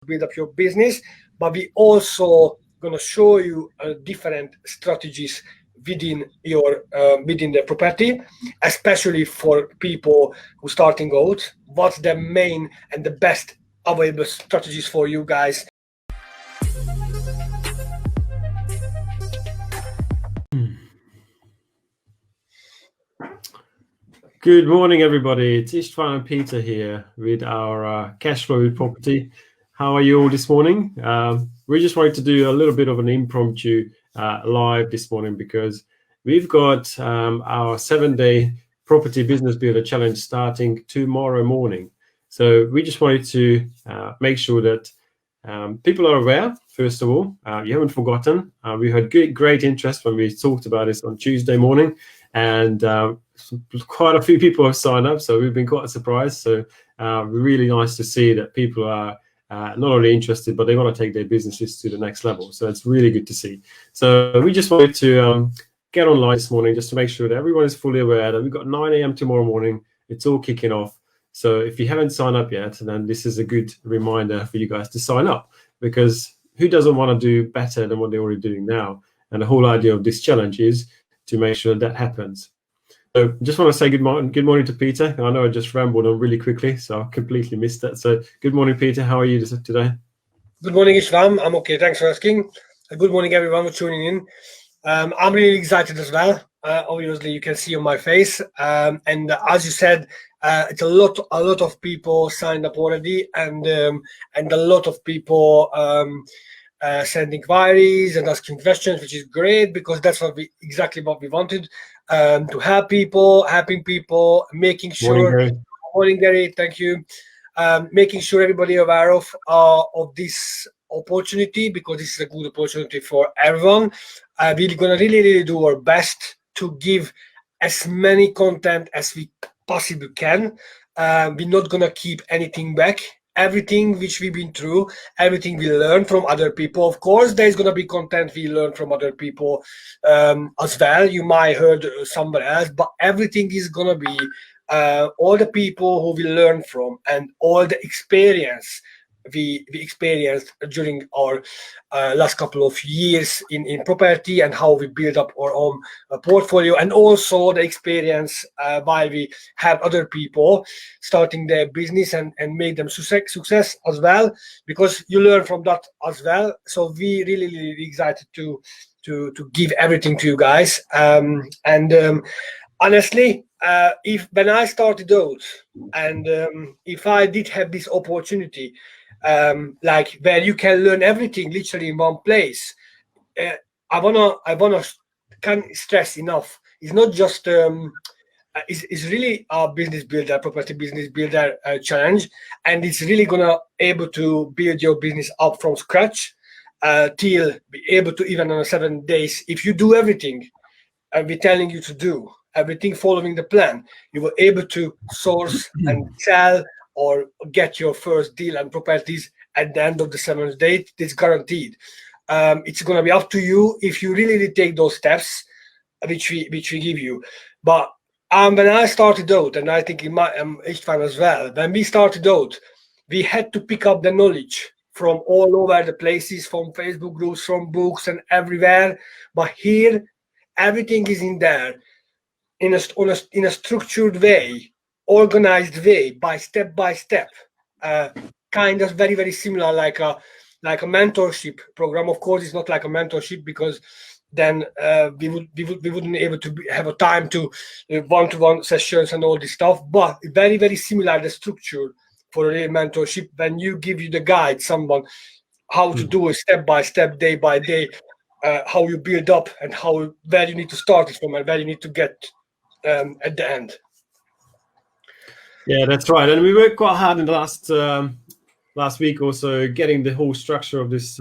build up your business, but we also going to show you different strategies within your within the property, especially for people who starting out. What's the main and the best available strategies for you guys? Good morning, everybody. It's Istvan and Peter here with our cash flow with property. How are you all this morning? We just wanted to do a little bit of an impromptu live this morning because we've got our 7-day property business builder challenge starting tomorrow morning. So we just wanted to make sure that people are aware, first of all. You haven't forgotten. We had great interest when we talked about this on Tuesday morning, and quite a few people have signed up, so we've been quite surprised. So really nice to see that people are not only interested, but they want to take their businesses to the next level. So it's really good to see. So we just wanted to get online this morning just to make sure that everyone is fully aware that we've got 9 a.m. tomorrow morning. It's all kicking off. So if you haven't signed up yet, then this is a good reminder for you guys to sign up, because who doesn't want to do better than what they're already doing now? And the whole idea of this challenge is to make sure that happens. So just want to say good morning to Peter. I know I just rambled on really quickly, so I completely missed that. So good morning, Peter. How are you today? Good morning, Istvan. I'm okay. Thanks for asking. Good morning, everyone, for tuning in. I'm really excited as well. Obviously, you can see on my face. And as you said, it's a lot of people signed up already, and a lot of people send inquiries and asking questions, which is great, because that's exactly what we wanted, to help people, helping people, making sure. Morning, Gary. Thank you. Making sure everybody aware of this opportunity, because this is a good opportunity for everyone. We're gonna really do our best to give as many content as we possibly can. We're not gonna keep anything back. Everything which we've been through, everything we learn from other people. Of course, there's gonna be content we learn from other people as well. You might heard somewhere else, but everything is gonna be all the people who we learn from, and all the experience we experienced during our last couple of years in property, and how we build up our own portfolio, and also the experience while we have other people starting their business and make them success as well, because you learn from that as well. So we really excited to give everything to you guys. Honestly, when I started out, and if I did have this opportunity, like where you can learn everything literally in one place, I wanna can't stress enough. It's not just it's really a business builder, property business builder challenge, and it's really gonna able to build your business up from scratch till be able to, even on 7 days, if you do everything we're telling you to do, everything following the plan, you were able to source and sell or get your first deal and properties at the end of the 7th day. It's guaranteed. It's going to be up to you if you really take those steps which we give you. But when I started out, and I think Istvan as well, when we started out, we had to pick up the knowledge from all over the places, from Facebook groups, from books, and everywhere. But here, everything is in there in a structured way, organized way, by step, kind of very similar, like a mentorship program. Of course, it's not like a mentorship, because then we wouldn't able to have a time to one-to-one sessions and all this stuff. But very similar, the structure for a real mentorship, when you give you the guide, someone how to do it step by step, day by day, how you build up, and where you need to start it from, and where you need to get at the end. Yeah, that's right. And we worked quite hard in the last week or so getting the whole structure of this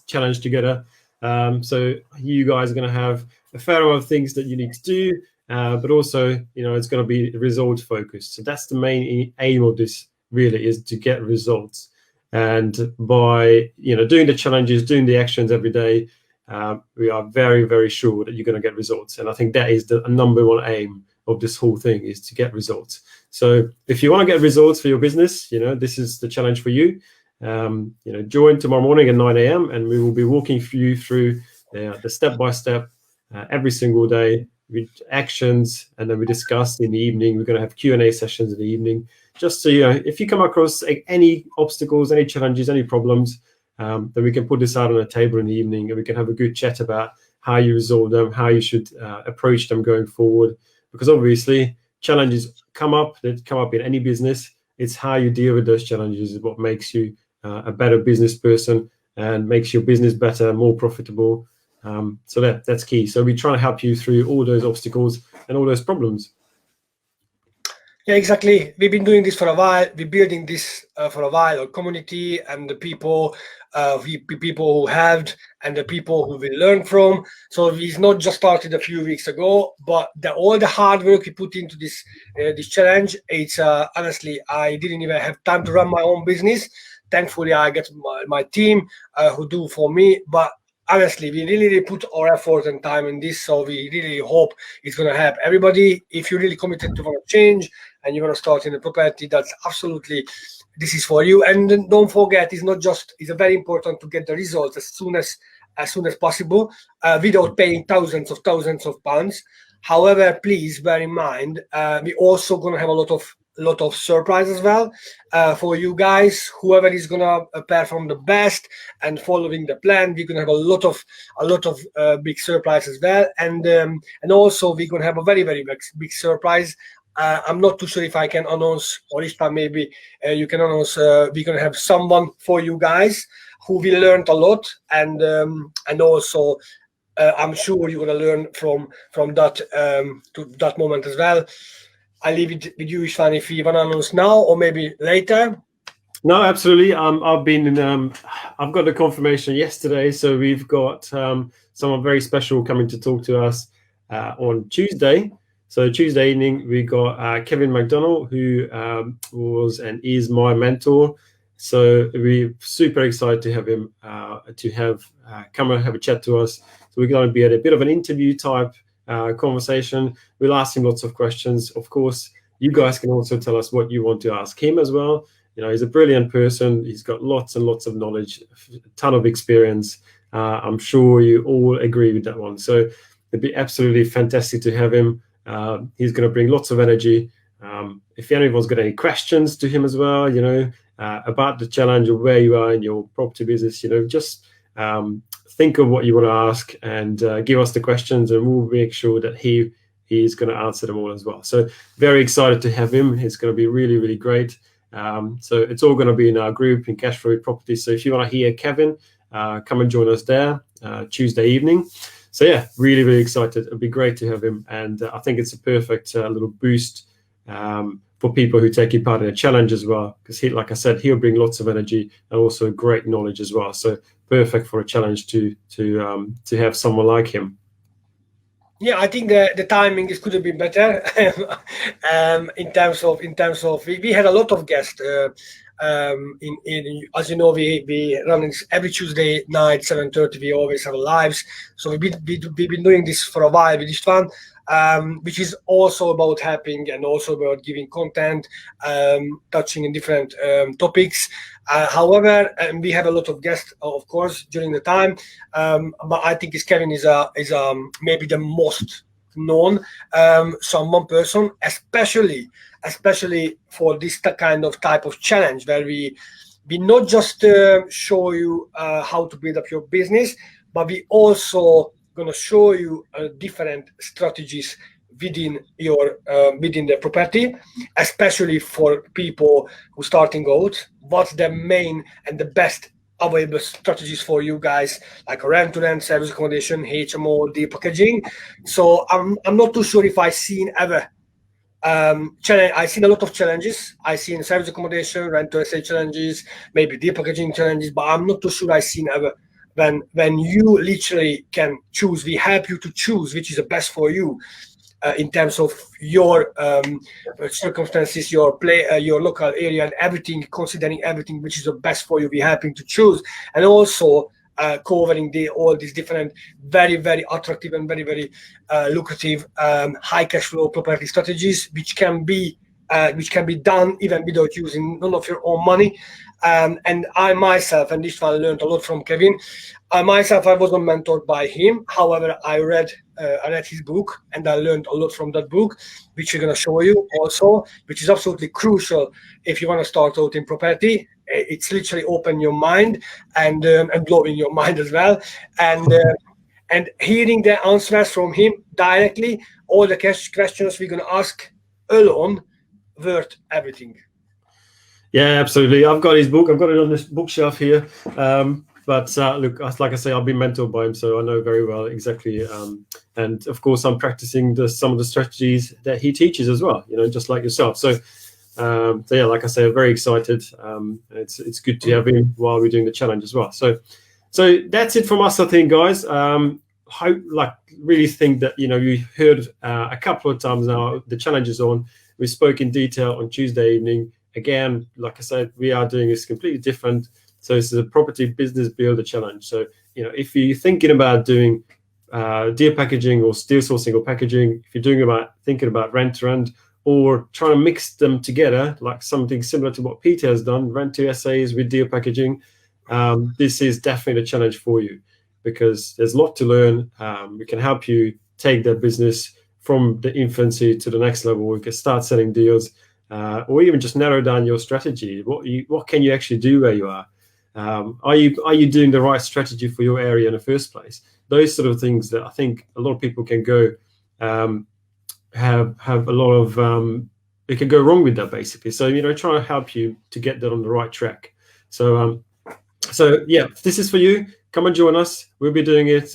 challenge together. So you guys are going to have a fair amount of things that you need to do, but also, it's going to be result focused. So that's the main aim of this, really, is to get results. And by doing the challenges, doing the actions every day, we are very sure that you're going to get results. And I think that is the number one aim of this whole thing, is to get results. So if you want to get results for your business, this is the challenge for you. join tomorrow morning at 9 a.m. and we will be walking you through the step-by-step every single day with actions, and then we discuss in the evening. We're going to have Q&A sessions in the evening, just so if you come across any obstacles, any challenges, any problems, then we can put this out on a table in the evening and we can have a good chat about how you resolve them, how you should approach them going forward. Because obviously challenges come up in any business. It's how you deal with those challenges is what makes you a better business person and makes your business better, more profitable. So that's key. So we try to help you through all those obstacles and all those problems. Yeah, exactly. We've been doing this for a while. We're building this for a while, our community and the people, people who have and the people who will learn from. So we've not just started a few weeks ago, but all the hard work we put into this challenge. It's honestly, I didn't even have time to run my own business. Thankfully, I get my team who do for me, but honestly, we really put our effort and time in this, so we really hope it's going to help everybody. If you're really committed to want to change and you want to start in a property, that's absolutely, this is for you. And don't forget, it's very important to get the results as soon as possible, without paying thousands of pounds. However, please bear in mind, we also going to have a lot of surprise as well for you guys. Whoever is gonna perform the best and following the plan, we're gonna have a lot of big surprise as well. And also we're gonna have a very big surprise. I'm not too sure if I can announce, or if maybe you can announce. We're gonna have someone for you guys who will learn a lot, and also I'm sure you're gonna learn from that to that moment as well. I leave it with you, Istvan, if you want to announce now or maybe later. No, absolutely. I've got the confirmation yesterday, so we've got someone very special coming to talk to us on Tuesday. So Tuesday evening, we got Kevin McDonald, who was and is my mentor. So we're super excited to have him come and have a chat to us. So we're going to be at a bit of an interview type conversation. We'll ask him lots of questions. Of course, you guys can also tell us what you want to ask him as well. He's a brilliant person. He's got lots and lots of knowledge, a ton of experience. I'm sure you all agree with that one. So it'd be absolutely fantastic to have him. He's going to bring lots of energy. If anyone's got any questions to him as well, about the challenge or where you are in your property business, just think of what you want to ask and give us the questions, and we'll make sure that he's going to answer them all as well. So very excited to have him. It's going to be really great. So it's all going to be in our group in Cashflow Property. So if you want to hear Kevin, come and join us there Tuesday evening. So yeah, really excited. It'd be great to have him, and I think it's a perfect little boost for people who take part in a challenge as well, because like I said, he'll bring lots of energy and also great knowledge as well. So perfect for a challenge to have someone like him. Yeah, I think the timing could have been better. In terms of we had a lot of guests. As you know, we run every Tuesday night 7:30. We always have lives. So we've been doing this for a while with Istvan, which is also about helping and also about giving content, touching in different topics. However, we have a lot of guests, of course, during the time. But I think Kevin is maybe the most known someone person, especially for this kind of type of challenge, where we not just show you how to build up your business, but we also going to show you different strategies within the property, especially for people who starting out. What's the main and the best available strategies for you guys, like rent-to-rent, service accommodation, HMO, depackaging. So I'm not too sure if I've seen ever I've seen a lot of challenges. I've seen service accommodation, rent-to-rent challenges, maybe depackaging challenges, but I'm not too sure I've seen ever when you literally can choose. We help you to choose which is the best for you in terms of your circumstances, your local area, and everything, considering everything which is the best for you. We're helping to choose, and also covering all these different very attractive and very lucrative high cash flow property strategies, which can be done even without using none of your own money. And I myself and Istvan learned a lot from Kevin. I wasn't mentored by him. However, I read his book, and I learned a lot from that book, which we're going to show you also, which is absolutely crucial if you want to start out in property. It's literally open your mind and blowing your mind as well. And hearing the answers from him directly, all the questions we're going to ask alone, worth everything. Yeah, absolutely. I've got his book. I've got it on this bookshelf here. But look, like I say, I've been mentored by him, so I know very well exactly. And of course, I'm practicing some of the strategies that he teaches as well. Just like yourself. So yeah, like I say, I'm very excited. It's good to have him while we're doing the challenge as well. So that's it from us, I think, guys. Really think that you heard a couple of times now. The challenge is on. We spoke in detail on Tuesday evening. Again, like I said, we are doing this completely different. So this is a property business builder challenge. So if you're thinking about doing deal packaging or steel sourcing or packaging, if you're thinking about rent to rent, or trying to mix them together, like something similar to what Peter has done, rent to SAs with deal packaging, this is definitely a challenge for you, because there's a lot to learn. We can help you take that business from the infancy to the next level. We can start selling deals, or even just narrow down your strategy. What can you actually do where you are? Are you doing the right strategy for your area in the first place? Those sort of things that I think a lot of people can go have a lot of it can go wrong with that, basically. So trying to help you to get that on the right track. So yeah, this is for you. Come and join us. We'll be doing it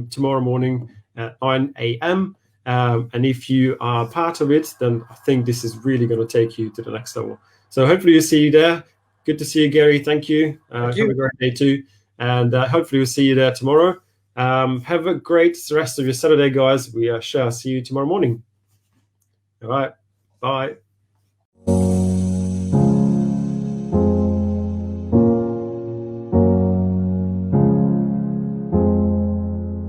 tomorrow morning at 9 a.m. And if you are part of it, then I think this is really going to take you to the next level. So hopefully we'll see you there. Good to see you, Gary. Thank you. Have a great day too. And hopefully we'll see you there tomorrow. Have a great rest of your Saturday, guys. We shall see you tomorrow morning. All right. Bye.